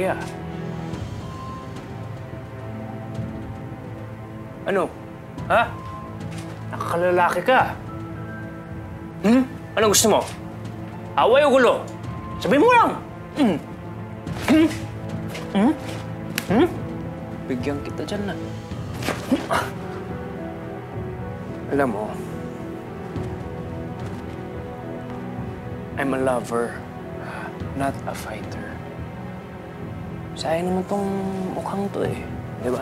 lalaki, ah. Ano? Ha? Nakakalalaki ka. Anong gusto mo? Away o gulo? Sabihin mo lang! Bigyan kita dyan na. Alam mo, I'm a lover, not a fighter. Sayang naman tong mukhang to eh, di ba?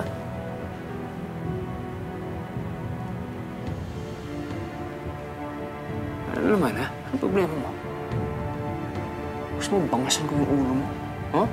Ano naman, ha? Ano problema mo? Gusto mo bangasan ko yung ulo mo? Ha? Huh?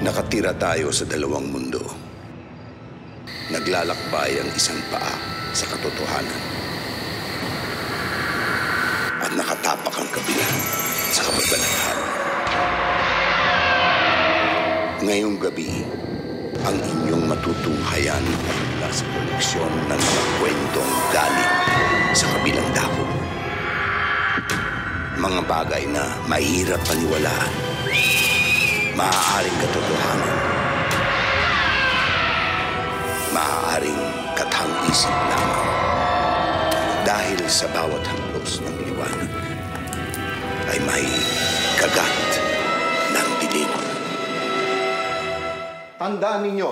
Nakatira tayo sa dalawang mundo. Naglalakbay ang isang paa sa katotohanan. At nakatapak ang kabila sa kababalaghan. Ngayong gabi, ang inyong matutunghayan mula sa koleksyon ng mga kwentong galing sa kabilang dako. Mga bagay na mahirap paniwalaan. Maaaring katotohanan. Maaaring kathang-isip lamang. Dahil sa bawat haplos ng liwanag ay may kagat ng dilim. Tandaan ninyo,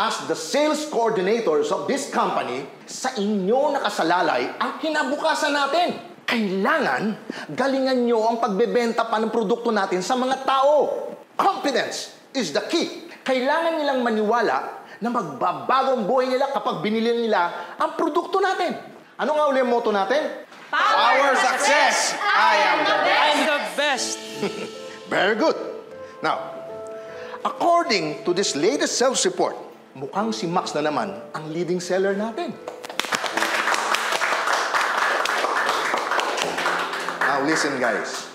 as the sales coordinators of this company, sa inyo nakasalalay ang kinabukasan natin. Kailangan galingan nyo ang pagbebenta pa ng produkto natin sa mga tao. Confidence is the key. Kailangan nilang maniwala na magbabago ang buhay nila kapag binili nila ang produkto natin. Ano nga uli ang motto natin? Power success! I am the best! I'm the best! Very good. Now, according to this latest sales report, mukhang si Max na naman ang leading seller natin. Now, listen guys.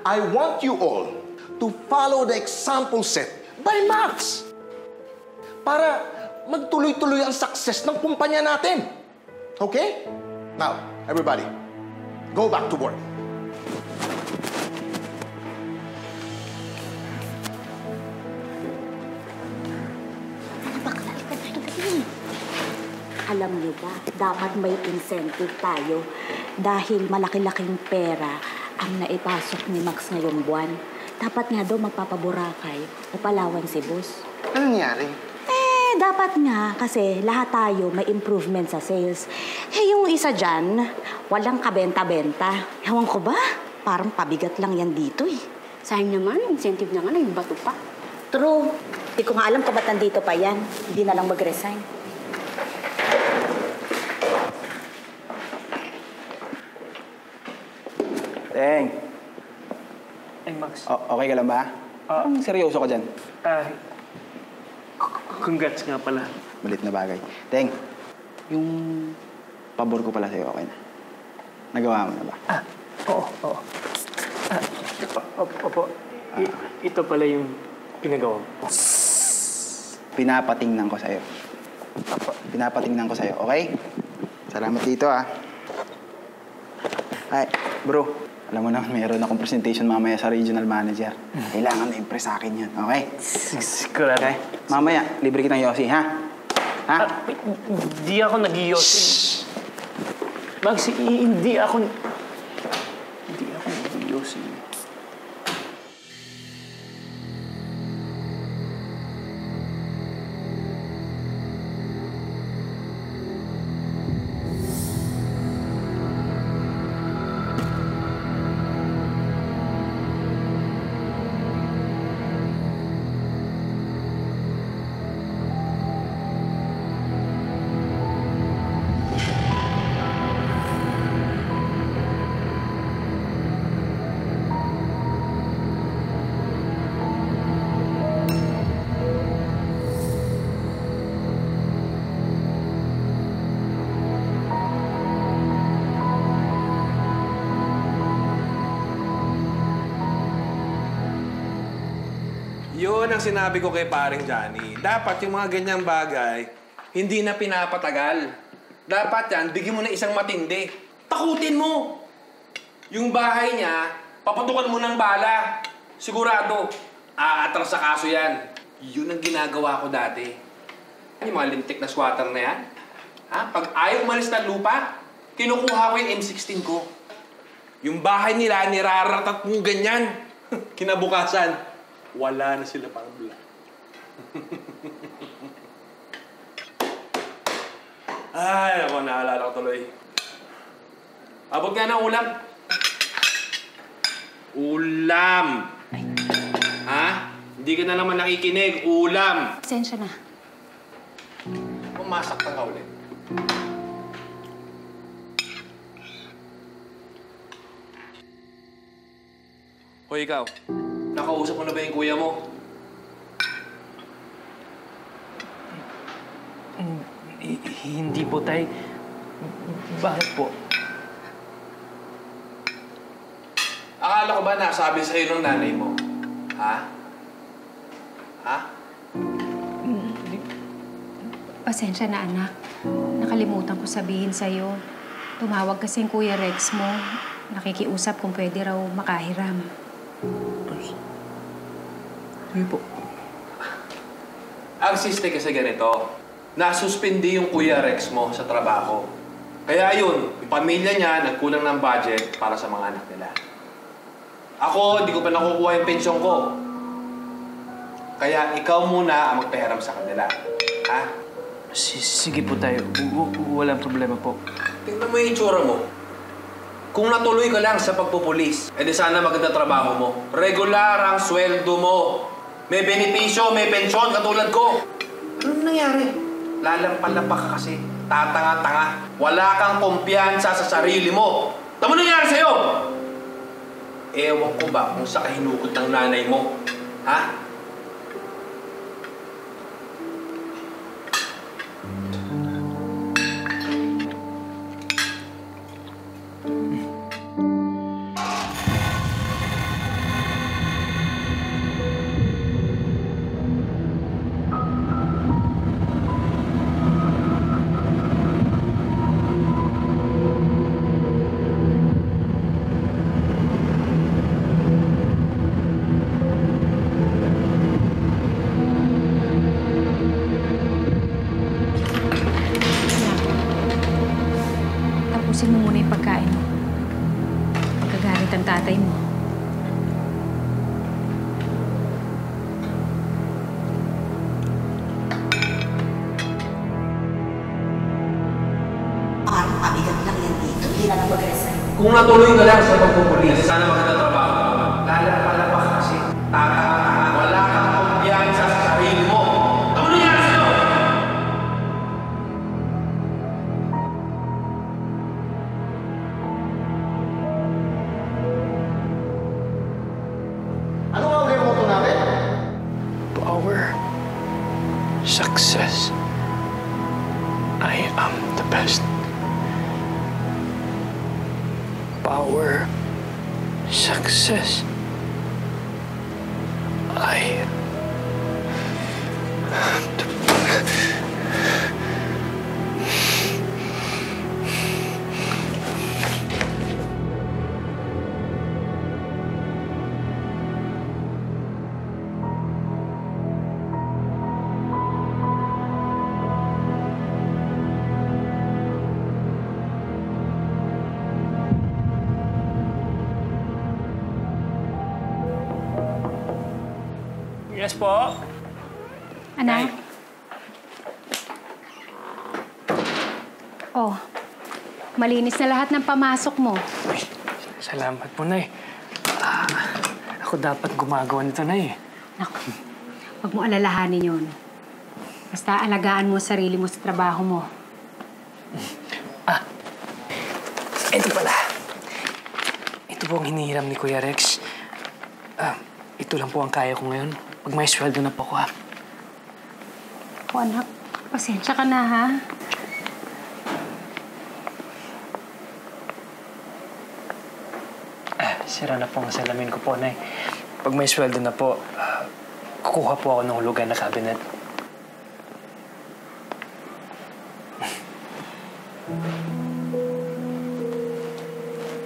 I want you all to follow the example set by Max para magtuloy-tuloy ang success ng kumpanya natin. Okay? Now, everybody, go back to work. Alam niyo ba, dapat may incentive tayo dahil malaki-laking pera ang naipasok ni Max ngayong buwan. Dapat nga daw magpapaburakay o Palawan si boss. Ano nangyari? Dapat nga kasi lahat tayo may improvement sa sales. Yung isa dyan, walang kabenta-benta. Ewan ko ba? Parang pabigat lang yan dito eh. Sayang naman, incentive na nga, nagbato pa. True. Hindi ko nga alam kung ba't nandito pa yan. Hindi na lang mag-resign. Teng. Ay, Max. Okay ka lang ba? Parang seryoso ka dyan. Congrats nga pala. Malit na bagay. Teng, yung pabor ko pala sa'yo, okay na? Nagawa mo na ba? Oo. Opo. Ito pala yung pinagawa mo. Pinapatingnan ko sa'yo. Pinapatingnan ko sa'yo, okay? Salamat dito, ah. Ay, bro. Alam mo naman, mayroon akong presentation mamaya sa regional manager. Kailangan na-impress sa akin yan, okay? Sigurado. Okay? Mamaya, libre kitang yosi, ha? Ha? Hindi ako nag-yosi. Max, hindi ako nag-yosi. Yun ang sinabi ko kay paring Johnny. Dapat yung mga ganyang bagay, hindi na pinapatagal. Dapat yan, bigyan mo na isang matindi. Takutin mo! Yung bahay niya, papatukan mo ng bala. Sigurado, aatras sa kaso yan. Yun ang ginagawa ko dati. Yung mga lintik na squatter na yan. Ha? Pag ayaw umalis ng lupa, kinukuha ko yung M16 ko. Yung bahay nila, niraratat mo ganyan. Kinabukasan, wala na sila pang bula. Ay, ako, naalala ko tuloy. Abot nga ng ulam. Ulam! Ha? Hindi ka na naman nakikinig. Ulam! Pasensya na. Pumasaktan ka ulit. Hoy, ikaw. Nakausap mo na ba yung kuya mo? Hindi po, Tay. Bakit po? Akala ko ba nasabi sa'yo ng nanay mo? Ha? Ha? Pasensya na, anak. Nakalimutan ko sabihin sa'yo. Tumawag kasi yung Kuya Rex mo. Nakikiusap kung pwede raw makahiram. Hindi po. Ang siste kasi ganito, nasuspindi yung Kuya Rex mo sa trabaho. Kaya yun, yung pamilya niya nagkulang ng budget para sa mga anak nila. Ako, di ko pa nakukuha yung pensyon ko. Kaya ikaw muna ang magpahiram sa kanila. Ha? Sige po, Tay. Walang problema po. Tingnan mo yung itsura mo. Kung natuloy ka lang sa pagpupulis, edi sana maganda trabaho mo. Regular ang sweldo mo. May benepisyo, may pensyon, katulad ko. Ano nangyari? Lalampalapa ka kasi. Tatanga-tanga. Wala kang kumpiyansa sa sarili mo. Ano nangyari sa'yo? Ewan ko ba kung sa kahinugot ng nanay mo? Ha? Tapusin mo muna yung pagkain mo. Pagkagalit ang tatay mo. Pabigat lang yan dito. Hindi na lang mag-resign. Kung natuloy ka lang sa pagpupulis, edi sana maganda trabaho mo. Lalampalapa ka kasi. Tatanga-tanga. Wala kang kumpiyansa sa sarili mo. Ano nangyari sa'yo? Ano nga ulit yung motto natin? Power. Success. I am the best. Power. Success. I am the best. Yes po. Anak? Oh, malinis na lahat ng pamasok mo. Uy, salamat po, Nay. Ako dapat gumagawa nito, Nay. Naku, huwag mo alalahanin yun. Basta alagaan mo sarili mo sa trabaho mo. Ito pala. Ito po ang hinihiram ni Kuya Rex. Ito lang po ang kaya ko ngayon. Pag may sweldo na po ko, ha? O anak, pasensya ka na, ha? Sira na po ang salamin ko po, Nay. Pag may sweldo na po, kukuha po ako ng hulugan na cabinet.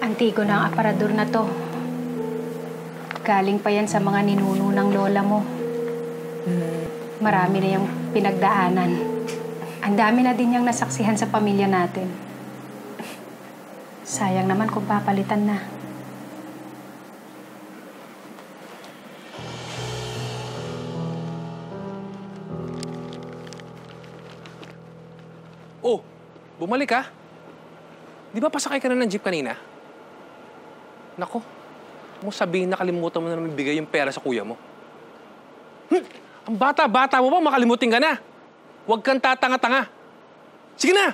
Antigo na ang aparador na to. Galing pa yan sa mga ninuno ng lola mo. Marami na yung pinagdaanan. Ang dami na din yung nasaksihan sa pamilya natin. Sayang naman kung papalitan na. Oh, bumalik ka? Di ba pasakay ka na ng jeep kanina? Nako, mo sabihin nakalimutan mo na naman bigay yung pera sa kuya mo. Ang bata-bata mo ba makalimutin ka na? Huwag kang tatanga-tanga. Sige na!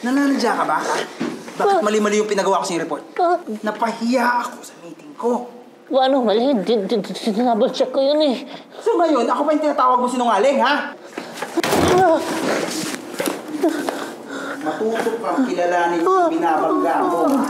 Nananadya ka ba, ha? Bakit mali-mali yung pinagawa ko sa report? Napahiya ako sa meeting ko. Ano mali? Dinabal-check ko yun eh. So ngayon, ako pa yung tinatawag mo sinungaling, ha? Matuto kang kilalanin yung binabangga mo, ha?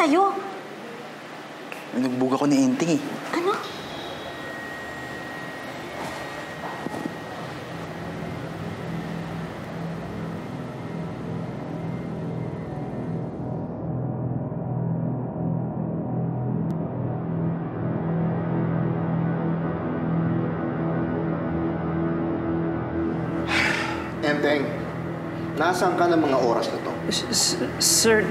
Sa'yo? Nagbug ako ni Enting eh. Ano? Enteng, nasaan ka ng mga oras na to? Sir,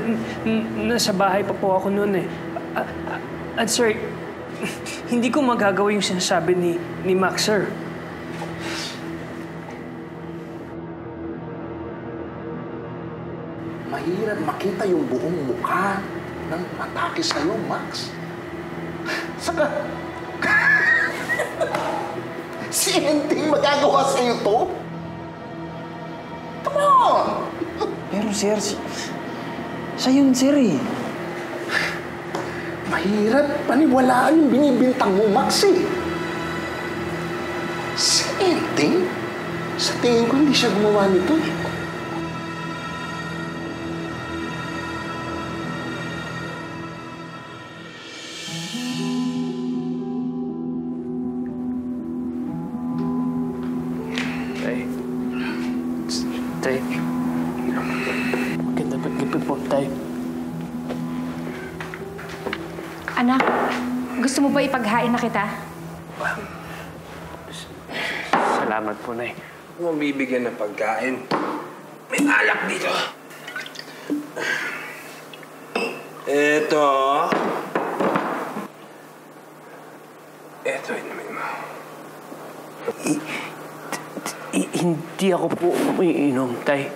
nasa bahay pa po ako noon eh. At sir, hindi ko magagawa yung sinasabi ni Max, sir. Mahirap makita yung buong mukha ng atake sa'yo, Max. Saka, si Enteng magagawa sa'yo to? Come on! Pero sir, siya yun sir eh. Mahirap paniwalaan yung binibintang mo, Max eh. Si Enteng? Sa tingin ko hindi siya gumawa nito eh. Gusto mo ba ipaghain na kita? Salamat po, Nay. Huwag mong bibigyan ng pagkain. May alak dito. Ito, inumin mo. Hindi ako po umiinom, Tay.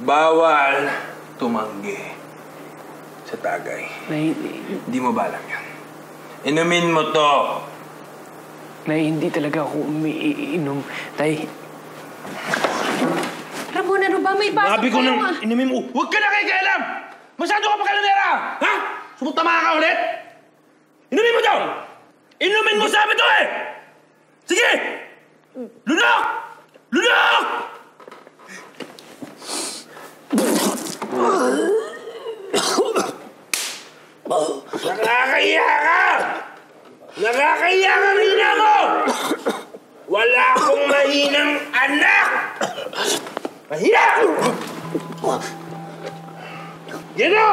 Bawal tumanggi sa tagay. Nay, Hindi mo ba alam yan? Inumin mo to. Nay, hindi talaga ako umiinom, Tay. Ramon, ano ba? May pasok Sabi ko kayo, nang inumin mo. Huwag ka na kikialam! Masyado ka pa kalanera! Ha? Sumutama ka ulit? Inumin mo daw! Inumin mo sabi to eh! Sige! Lunok! Lunok! Nakakahiya ka! Nakakahiya ka rina mo! Wala akong mahinang anak! Mahina! Gino!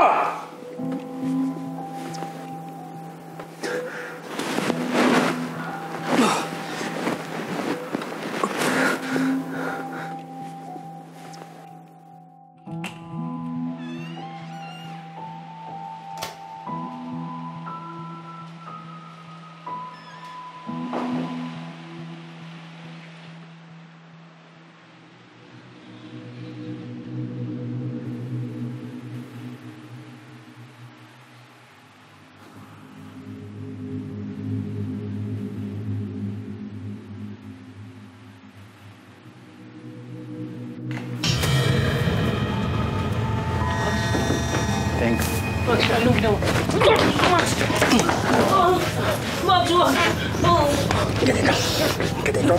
Thanks. Max, anong ginawa? Max! Max, wag! Ganito. Ganito.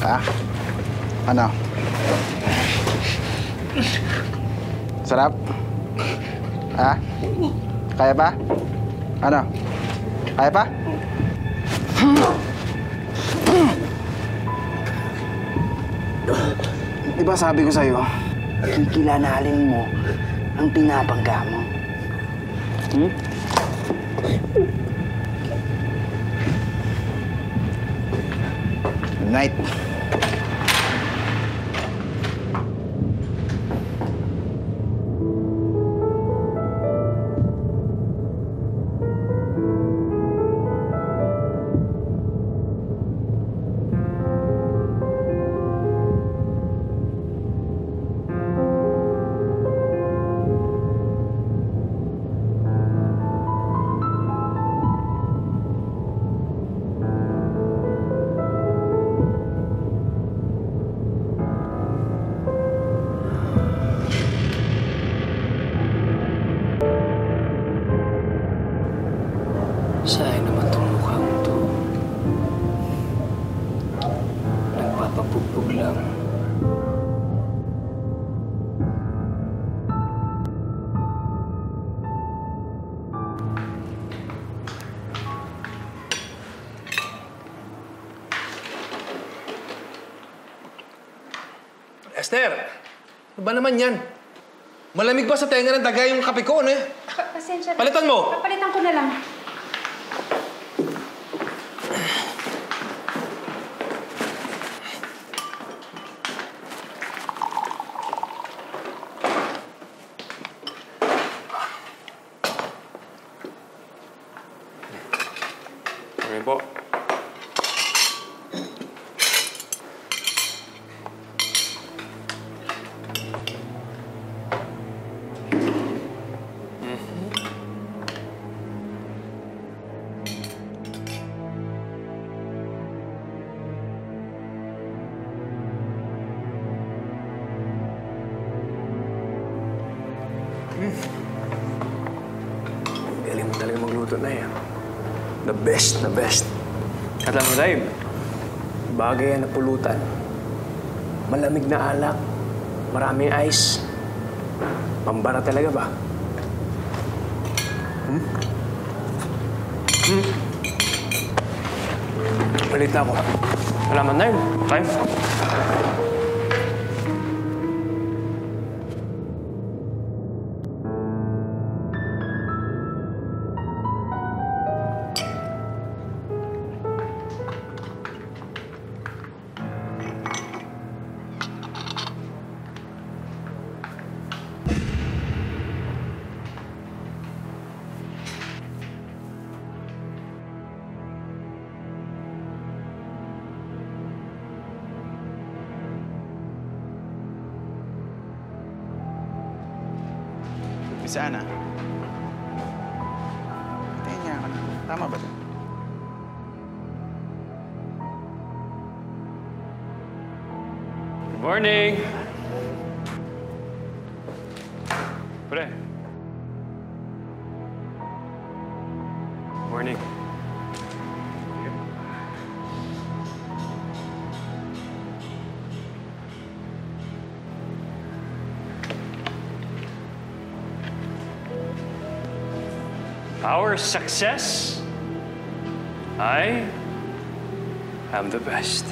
Ha? Ano? Sarap? Ha? Kaya pa? Ano? Kaya pa? Di ba sabi ko sa'yo, kikilanalin mo ang pinapangga mo? Hmm? Good night. Sayang naman itong mukhang to. Nagpapapugbog lang. Esther, ano ba naman yan? Malamig ba sa tenga ng daga yung kape ko, ano eh? Pasensya na. Palitan mo! Papalitan ko na lang. Okay po. Galing mo talaga magluto na yan. The best, the best. At alam mo, Dave, bagay yan na pulutan. Malamig na alak, maraming ice. Pambara talaga ba? Balita ko. Salamat, Dave. Time. Si Ana. Tingin nga ako na. Tama ba ito? Good morning! Pre. Morning. Our success, I am the best.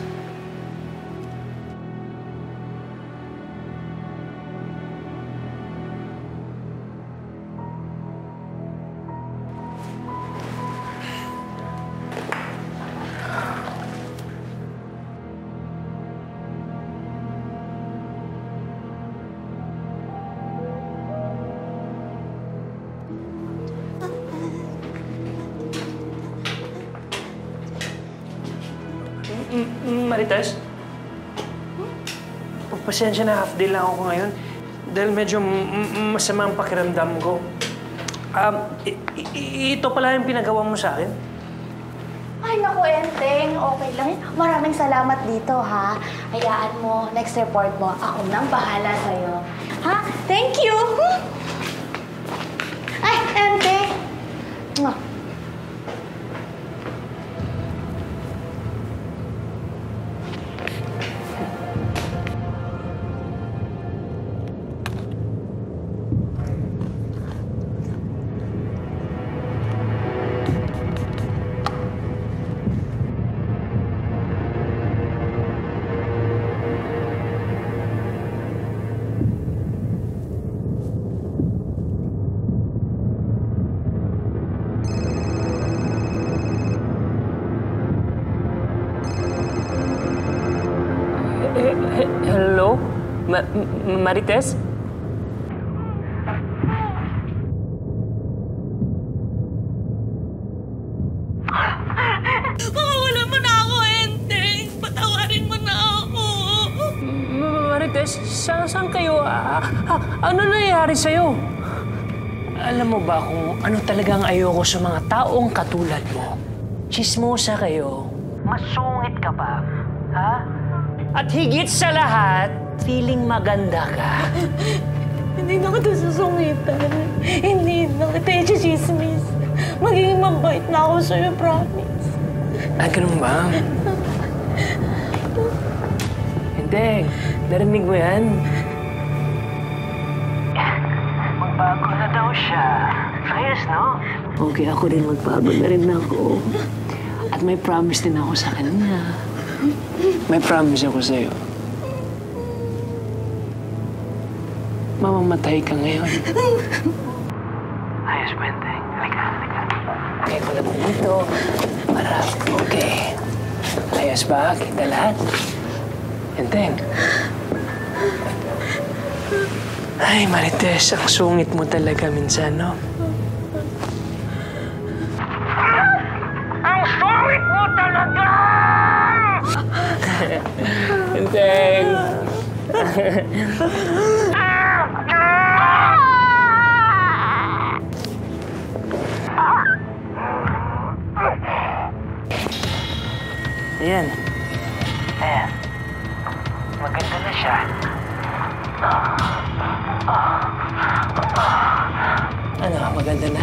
Marites? Pasensya na, half day lang ako ngayon. Dahil medyo masama ang pakiramdam ko. Ito pala yung pinagawa mo sa akin? Ay, naku, Enteng. Okay lang yun. Maraming salamat dito, ha? Hayaan mo, next report mo, ako nang bahala sa'yo. Ha? Thank you! Ay, Enteng! Mwah. Hello? Marites? Mawawala mo na ako, Enteng. Patawarin mo na ako. Marites, saan kayo? Ano nangyayari sa'yo? Alam mo ba kung ano talagang ayoko sa mga taong katulad mo? Chismosa kayo. Masungit ka pa. Ha? At higit sa lahat, feeling maganda ka. Hindi na kita susungitan. Hindi na kita i-chismis. Magiging mabait na ako sa'yo, promise. Ganun ba? Hindi. Narinig mo yan? Magbago na daw siya. Ayos, no? Okay, ako rin magbago na rin ako. At may promise din ako sa kanya. May promise ako sa'yo. Mamamatay ka ngayon. Ayos, Benteng. Halika. Kaya ko lang dito. Para, okay. Ayos ba? Kita lahat? Benteng. Ay, Marites, ang sungit mo talaga minsan, no? Ang sungit mo talaga! Benteng! Ayan. Ayan. Maganda na siya. Ano, maganda na?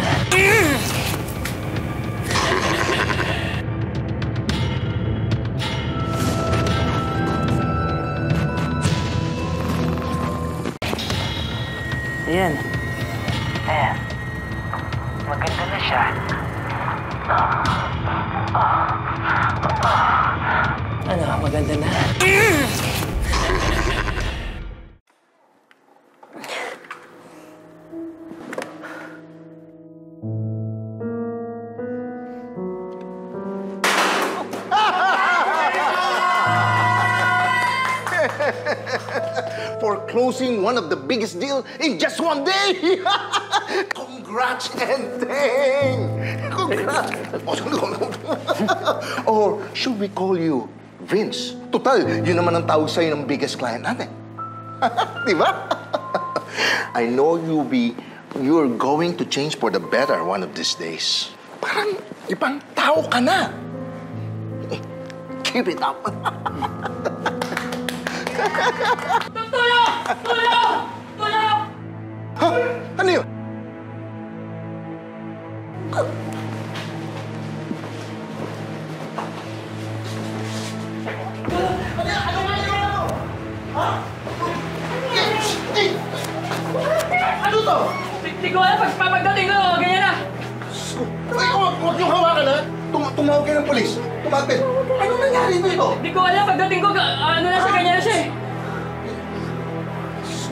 Ayan. Ayan. Maganda na siya. Ano, maganda na? For closing one of the biggest deal in just one day! Congrats, Enteng! Congrats! Or should we call you Vince? Total, yun naman ang tawag sa'yo ng biggest client natin. Di ba? I know you'll be You're going to change for the better one of these days. Parang ibang tao ka na. Keep it up. Tulong! Tulong! Tulong! Ha? Ano yun? Ano to? Hindi ko alam. Pagdating ko, ganyan na. Ay, huwag niyong hawakan, ha? Tumawag kayo ng polis. Tumawag kayo. Ano nangyari dito? Hindi ko alam. Pagdating ko, ano na siya, ganyan na siya eh.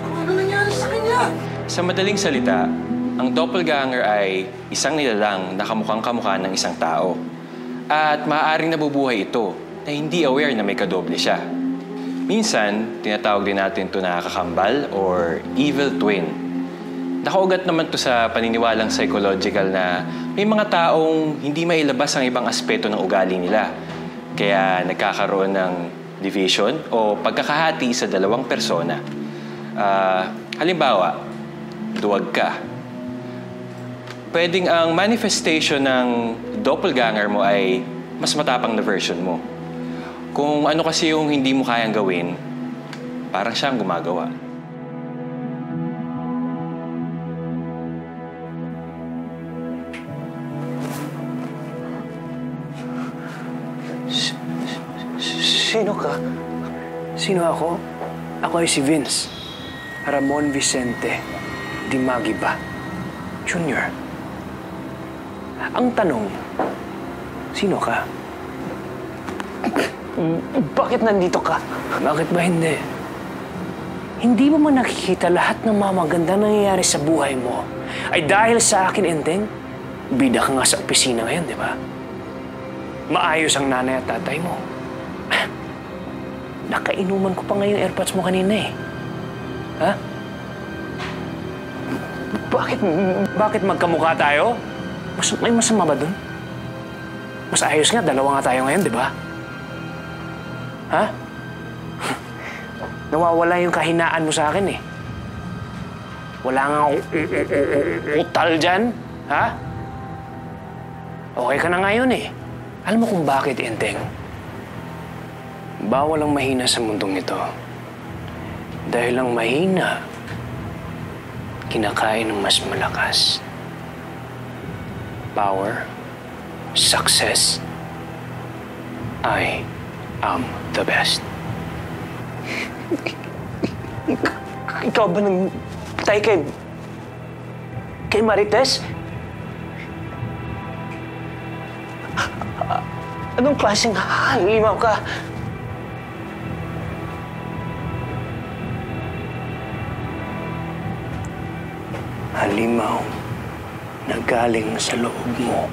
Ano nangyari sa kanya? Sa madaling salita, ang doppelganger ay isang nilalang na kamukhang-kamukha ng isang tao. At maaaring nabubuhay ito na hindi aware na may kadoble siya. Minsan, tinatawag din natin ito na kakambal or evil twin. Nakaugat naman to sa paniniwalang psychological na may mga taong hindi mailabas ang ibang aspeto ng ugali nila. Kaya nagkakaroon ng division o pagkakahati sa dalawang persona. Halimbawa, duwag ka. Pwedeng ang manifestation ng doppelganger mo ay mas matapang na version mo. Kung ano kasi yung hindi mo kayang gawin, parang siyang gumagawa. Sino ka? Sino ako? Ako ay si Vince. Ramon Vicente Dimagiba Jr. Ang tanong, sino ka? Bakit nandito ka? Bakit ba hindi? Hindi mo man nakikita lahat ng mga magandang nangyayari sa buhay mo ay dahil sa akin, Enteng? Bida ka nga sa opisina ngayon, di ba? Maayos ang nanay at tatay mo. Nakainuman ko pa ngayon airpods mo kanina eh. Ha? Bakit magkamukha tayo? May masama ba dun? Mas ayos nga, dalawa nga tayo ngayon, di ba? Ha? Nawawala yung kahinaan mo sa akin eh. Wala nga utal dyan, ha? Okay ka na ngayon eh. Alam mo kung bakit, Enteng? Bawal ang mahina sa mundong ito. Dahil ang mahina, kinakain ng mas malakas. Power, success, I am the best. Ikaw ba nang tay kay Marites? Anong klaseng halimaw ka? Halimaw na galing sa loob mo.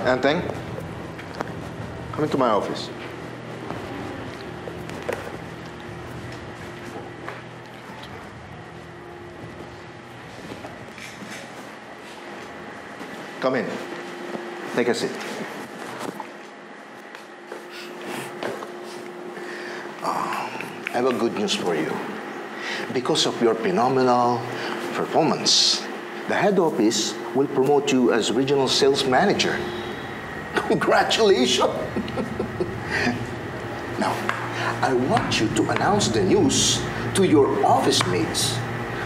Enteng, come into my office. Come in. Take a seat. I have a good news for you. Because of your phenomenal performance, the head office will promote you as regional sales manager. Congratulations! Now, I want you to announce the news to your office mates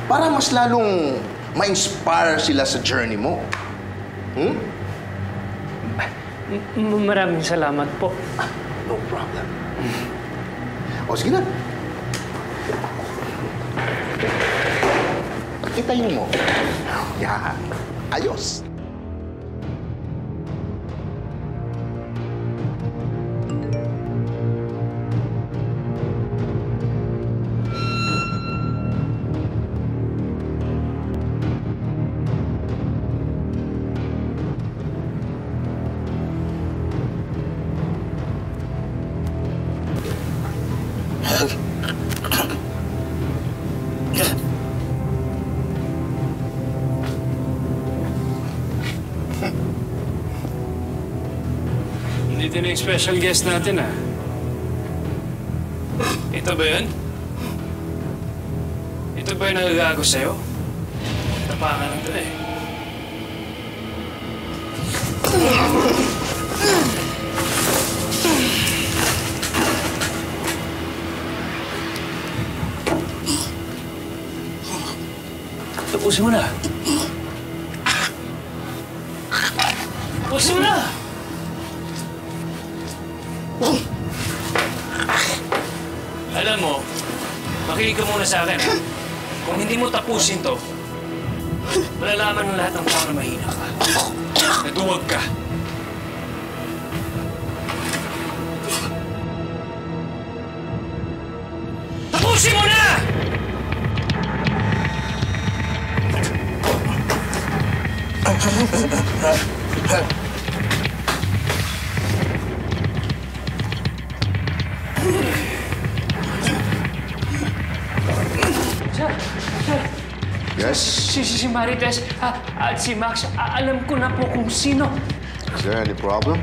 para mas lalong ma-inspire sila sa journey mo. Maraming salamat po. No problem. O, sige na. Itayin mo. Yan. Ayos. Nandito na yung special guest natin, ah. Ito ba yun? Ito ba yung nagagago sa'yo? Tapangan lang to, eh. Tapusin mo na. Tapusin mo na! Alam mo, makinig ka muna sa akin, ha? Kung hindi mo tapusin to, malalaman ng lahat ng tao na mahina ka. Naduwag ka. Tapusin mo na! Yes? Si Marites at si Max, alam ko na po kung sino. Is there any problem?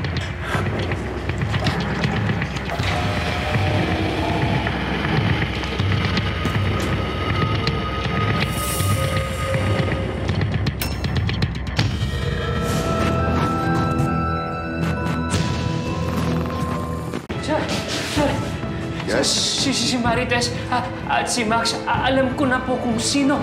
Yes? Si Marites at si Max, alam ko na po kung sino.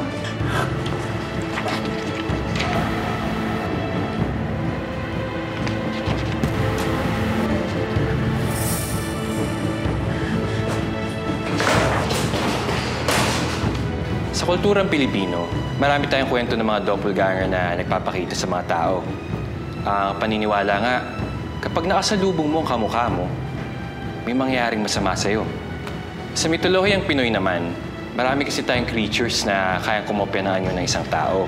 Sa kulturang Pilipino, marami tayong kwento ng mga doppelganger na nagpapakita sa mga tao. Ang paniniwala nga, kapag nakasalubong mo ang kamukha mo, may mangyayaring masama sa'yo. Sa mitolohiyang Pinoy naman, marami kasi tayong creatures na kayang kumopya ng anyo ng isang tao.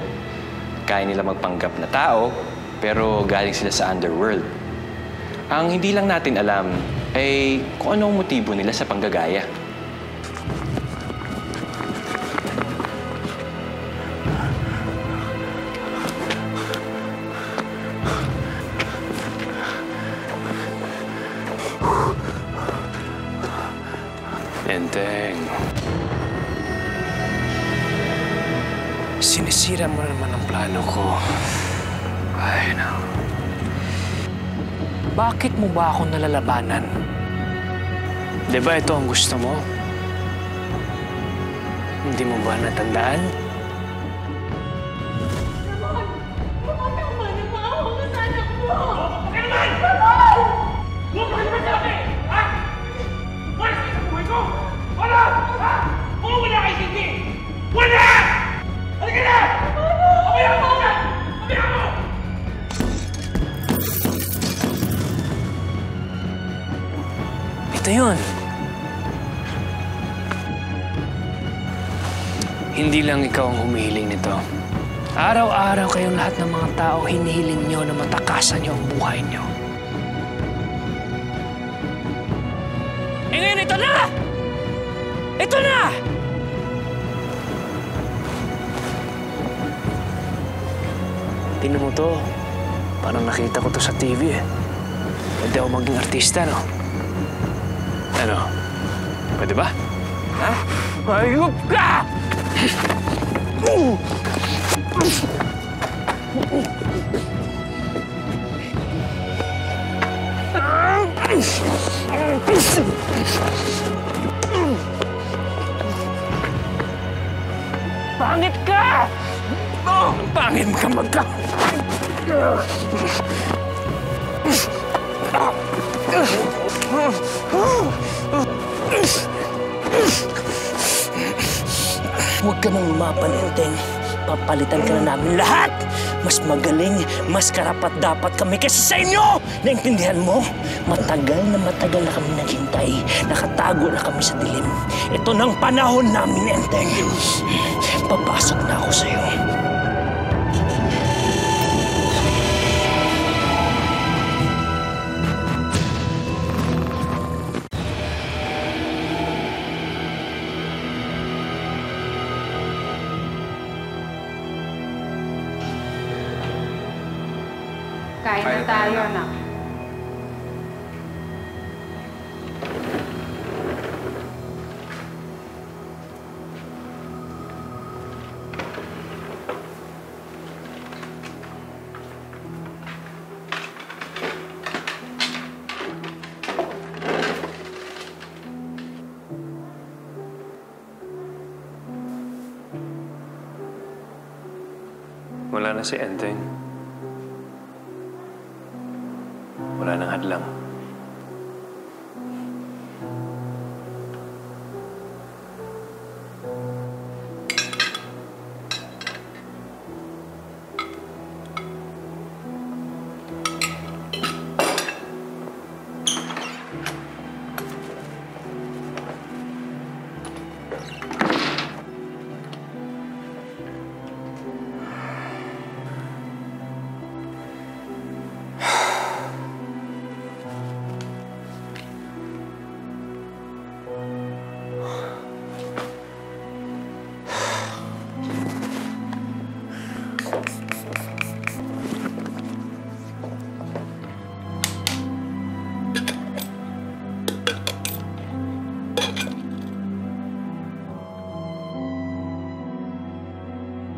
Kaya nila magpanggap na tao, pero galing sila sa underworld. Ang hindi lang natin alam ay kung ano ang motibo nila sa panggagaya. Enteng. Sinisira mo naman ang plano ko. Ay, no. Bakit mo ba ako nalalabanan? Di ba ito ang gusto mo? Hindi mo ba natandaan? Ito yun. Hindi lang ikaw ang humihiling nito. Araw-araw kayong lahat ng mga tao hinihiling nyo na matakasan nyo ang buhay nyo. Eh ngayon, ito na! Ito na! Tingnan mo to. Parang nakita ko to sa TV, eh. Pwede ako maging artista, no? Ano? Pwede ba? Ha? Hayop ka! Pangit ka! Pangit ka magka... Huwag ka nang lumaban, Enteng. Papalitan ka na namin lahat. Mas magaling, mas karapat-dapat kami kaysa sa inyo! Naintindihan mo? Matagal na kami naghintay. Nakatago na kami sa dilim. Ito nang panahon namin, Enteng. Papasok na ako sa'yo. Kain na tayo, anak. Wala na si Enteng. Wala nang hadlang.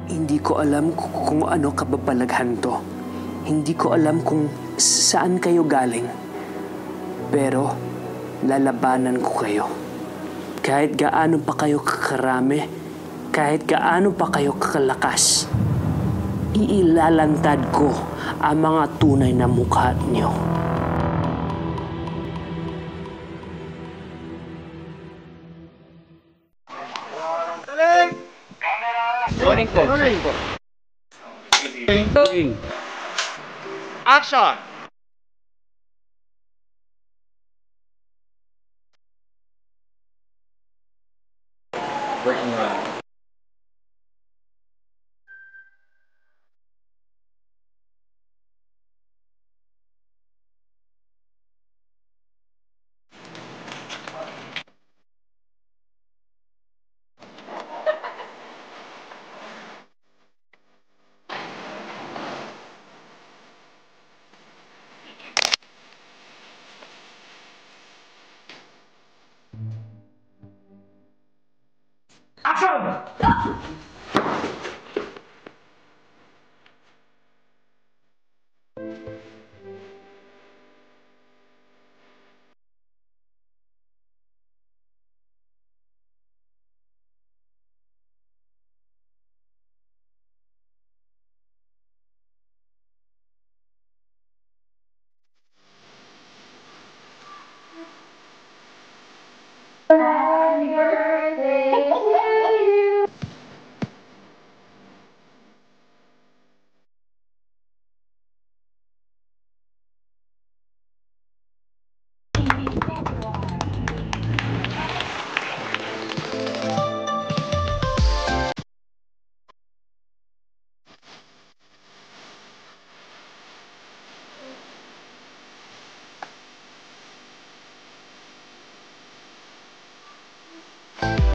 Hindi ko alam kung ano kababalaghan to. Hindi ko alam kung saan kayo galing. Pero lalabanan ko kayo. Kahit gaano pa kayo kakarami, kahit gaano pa kayo kakalakas, iilalantad ko ang mga tunay na mukha niyo. Action! Action!